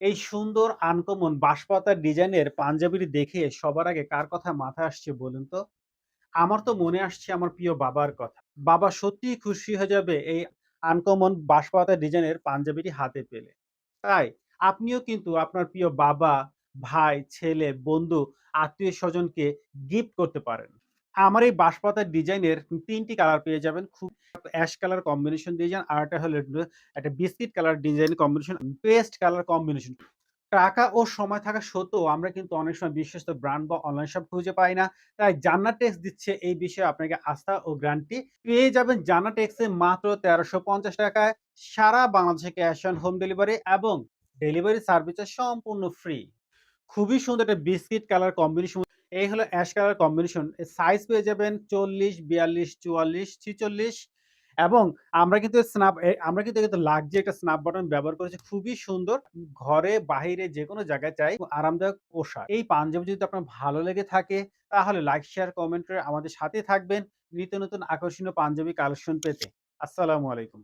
এই সুন্দর আনকমন বাঁশপাতার ডিজাইনের পাঞ্জাবিটি দেখে সবার আগে কার কথা মাথায় আসছে বলুন তো? আমার তো মনে আসছে আমার প্রিয় বাবার কথা। বাবা সত্যিই খুশি হয়ে যাবে এই আনকমন বাঁশপাতা ডিজাইনের পাঞ্জাবিটি হাতে পেলে। তাই আপনিও কিন্তু আপনার প্রিয় বাবা, ভাই, ছেলে, বন্ধু, আত্মীয়স্বজনকে গিফট করতে পারেন। আমার এই বাঁশপাতার ডিজাইনের ৩ টি কালার পেয়ে যাবেন। খুব অ্যাশ কালার কম্বিনেশন দিয়ে যান। আরেকটা হলো একটা biscuit colour design combination, paste colour combination. টাকা ও সময় থাকা সত্ত্বেও আমরা কিন্তু অনেক সময় বিশ্বস্ত ব্র্যান্ড বা অনলাইন শপ খুঁজে পাই না। তাই জান্নাত টেক্স দিচ্ছে এই বিষয়ে আপনাকে আস্থা ও গ্যারান্টি। পেয়ে যাবেন জান্নাত টেক্সে মাত্র ৳১৩৫০ সারা বাংলাদেশে ক্যাশ অন হোম ডেলিভারি এবং ডেলিভারি সার্ভিসটা সম্পূর্ণ ফ্রি। খুবই সুন্দর একটা বিস্কিট কালার কম্বিনেশন। এই হলো অ্যাশ কালার কম্বিনেশন। এর সাইজ পেয়ে যাবেন ৪০, ৪২, ৪৪, ৪৬ এবং আমরা কিন্তু লাক্সারি একটা স্ন্যাপ বাটন ব্যবহার করেছি। খুবই সুন্দর। ঘরে বাহিরে যেকোনো জায়গায় চাই আরামদায়ক পোশাক। এই পাঞ্জাবি যদি আপনার ভালো লেগে থাকে তাহলে লাইক, শেয়ার, কমেন্ট করে আমাদের সাথে থাকবেন নিত্য নতুন আকর্ষণীয় পাঞ্জাবি কালেকশন পেতে। আসসালামু আলাইকুম।